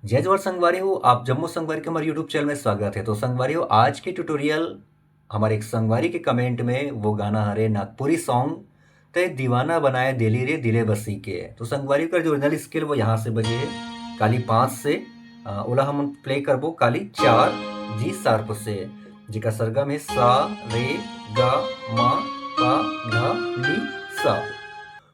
जय जवाहर संगवारी हो। आप जम्मू संगवारी के हमारे यूट्यूब चैनल में स्वागत है। तो संगवारी हो, आज की ट्यूटोरियल हमारे एक संगवारी के कमेंट में वो गाना हरे नागपुरी सॉन्ग ते दीवाना बनाए दिली रे दिले बसी के। तो संगवारी का जो ओरिजिनल स्केल वो यहाँ से बजे है काली 5 से ओला हम प्ले करबो काली 4 जी शार्प से, जिका सरगम है सा रे गा मा पा धा नी सा।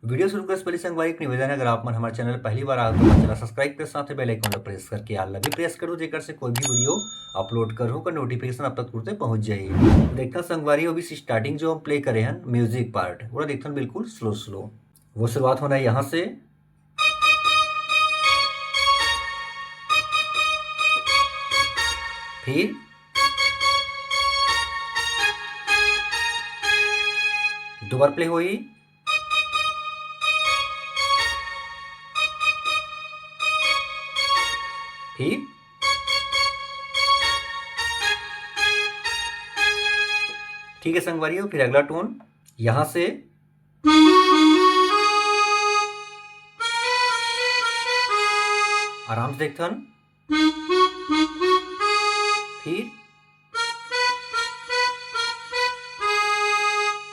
वीडियो शुरू करने से पहले संगवारी एक निवेदन है, अगर आप मन हमारे चैनल पहली बार आए तो चैनल सब्सक्राइब कर साथ बेल आइकन को प्रेस करके आल भी प्रेस करो, जेकर से कोई भी वीडियो अपलोड करूँ का नोटिफिकेशन अब तक तुरंत पहुंच जाए। देखना संगवारी अभी स्टार्टिंग जो हम प्ले करे हैं म्यूजिक पार्ट वो देखना बिल्कुल स्लो स्लो। वो शुरुआत होना है यहाँ से, फिर दो बार प्ले हुई, फिर ठीक है संगवारियों। फिर अगला टोन यहां से आराम से देखथन, फिर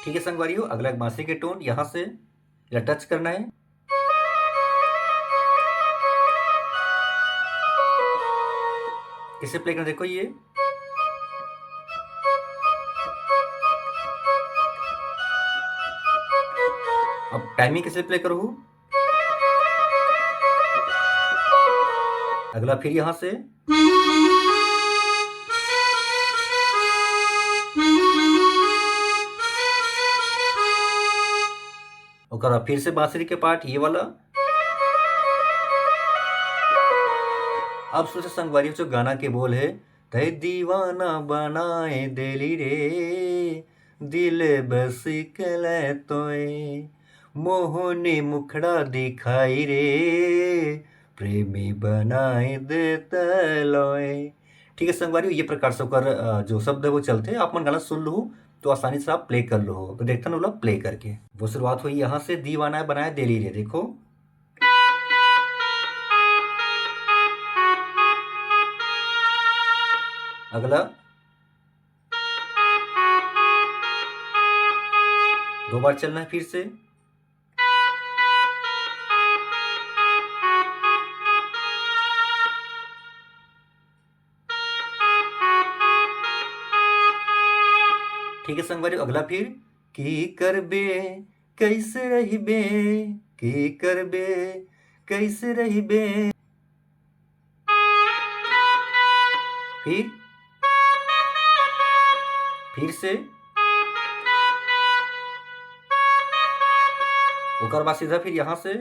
ठीक है संगवारियों। अगला बांसुरी के टोन यहां से टच करना है, किसे प्ले करना देखो ये अब टाइमिंग कैसे प्ले करूँ। अगला फिर यहां से और फिर से बांसुरी के पार्ट ये वाला। अब सोचे संगवारी जो गाना के बोल है तय दीवाना बनाए दिली रे दिल बस कले तोए मोहनी मुखड़ा दिखाई रे प्रेमी बनाए दे तलोए। ठीक है संगवारी, ये प्रकार से जो शब्द है वो चलते हैं। आप मन गाना सुन लो तो आसानी से आप प्ले कर लो। तो देखते ना प्ले करके वो शुरुआत हुई यहाँ से दीवाना बनाए दिली रे। देखो अगला दो बार चलना है, फिर से ठीक है संगवारी। अगला फिर की करबे कैसे रहिबे की करबे कैसे रहिबे, फिर से ओकर बाद सीधा फिर यहां से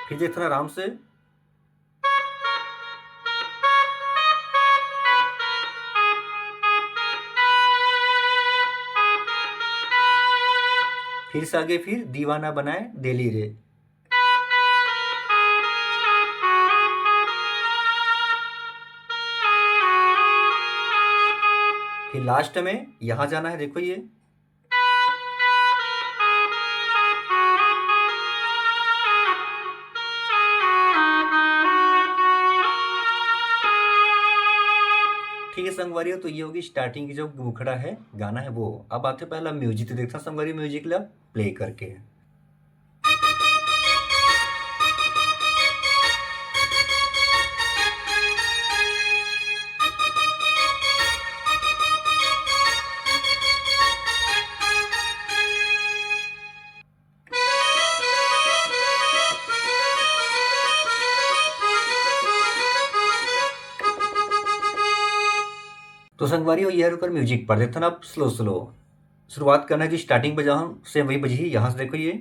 फिर देखना आराम से फिर से आगे फिर दीवाना बनाए दिली रे। फिर लास्ट में यहाँ जाना है, देखो ये। ठीक है संगवारी हो, तो ये होगी स्टार्टिंग की जो मुखड़ा है गाना है वो। अब आते पहला म्यूजिक, तो देखता संगवारी म्यूजिक ला प्ले करके। तो संगवारी हो, यह रुकर म्यूजिक पर देखता ना आप स्लो स्लो शुरुआत करना है, जो स्टार्टिंग पे जहाँ से वही बजी ही, यहाँ से देखो ये।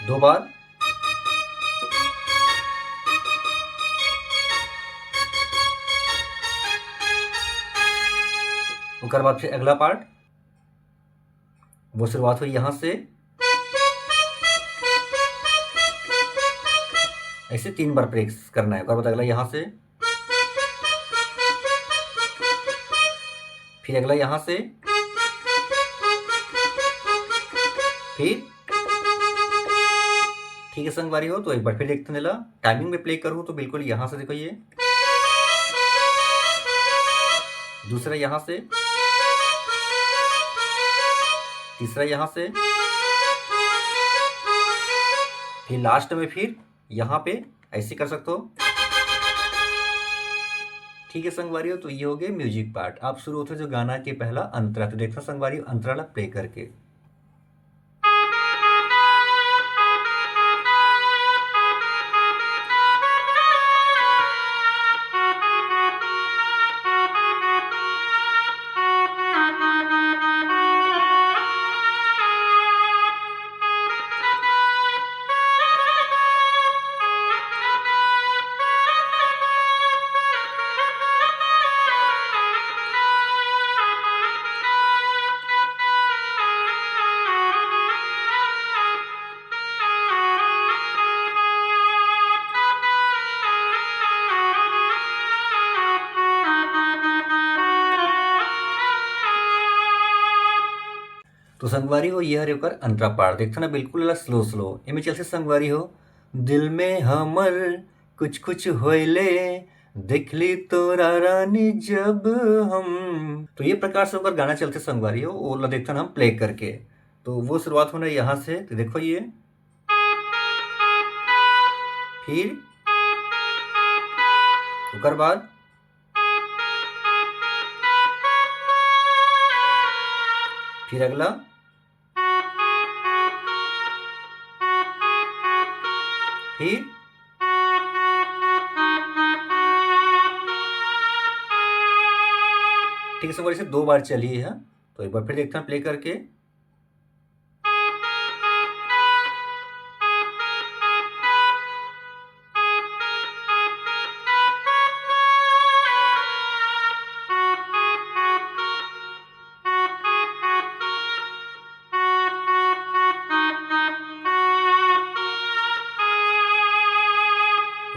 दो बार। उसके बाद फिर अगला पार्ट, वो शुरुआत हुई यहाँ से, ऐसे 3 बार प्रेस करना है। उसके बाद अगला यहाँ से, फिर अगला यहाँ से, फिर। ठीक है संगवारी हो, तो एक बार फिर देखते हैं। टाइमिंग में प्ले करूँ तो बिल्कुल यहाँ से देखो ये, दूसरा यहाँ से, तीसरा यहाँ से, फिर लास्ट में फिर यहाँ पे ऐसे कर सकते हो। ठीक है संगवारी हो, तो ये हो गए म्यूजिक पार्ट। आप शुरू होते जो गाना के पहला अंतरा, तो देखना संगवारी अंतराला प्ले करके। तो संगवारी हो, यह रेकर अंतरा पार देखता ना बिल्कुल स्लो स्लो इमें चलते संगवारी हो। दिल में हमर कुछ कुछ होइले, देखली तोरा रानी जब हम। तो ये प्रकार से होकर गाना चलते संगवारी हो, वो देखता ना हम प्ले करके। तो वो शुरुआत होना यहाँ से, तो देखो ये, फिर उसके बाद फिर अगला, फिर ठीक है संगवारी से 2 बार चली है। तो एक बार फिर देखते हैं प्ले करके।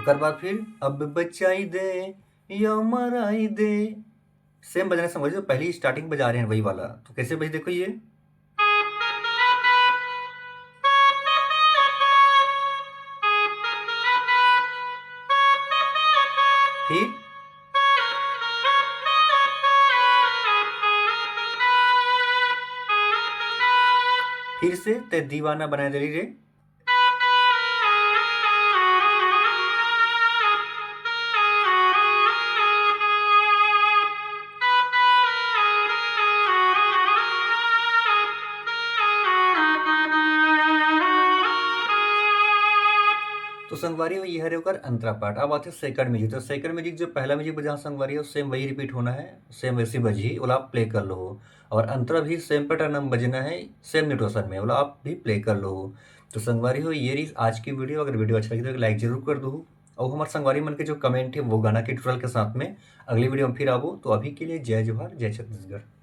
उसके बाद फिर अब बचाई दे या मराई दे, सेम बजाना समझ लो, पहली स्टार्टिंग बजा रहे हैं वही वाला। तो कैसे बज देखो ये, फिर से ते दीवाना बनाए दे रे। तो संगवारी हो, यह होकर अंतरा पार्ट। अब आते हैं सेकंड म्यूजिक। तो सेकंड म्यूजिक जो पहला म्यूजिक बजा संगवारी हो, सेम वही रिपीट होना है, सेम वैसी बजी बोला आप प्ले कर लो हो। और अंतरा भी सेम पैटर्न हम बजना है, सेम नोटेशन में बोला आप भी प्ले कर लो हो। तो संगवारी हो, ये रही आज की वीडियो। अगर वीडियो अच्छा लगे तो लाइक जरूर कर दो। और हमारे संगवारी मन के जो कमेंट है वो गाना के ट्यूटोरियल के साथ में अगली वीडियो में फिर आवो। तो अभी के लिए जय जोहार, जय छत्तीसगढ़।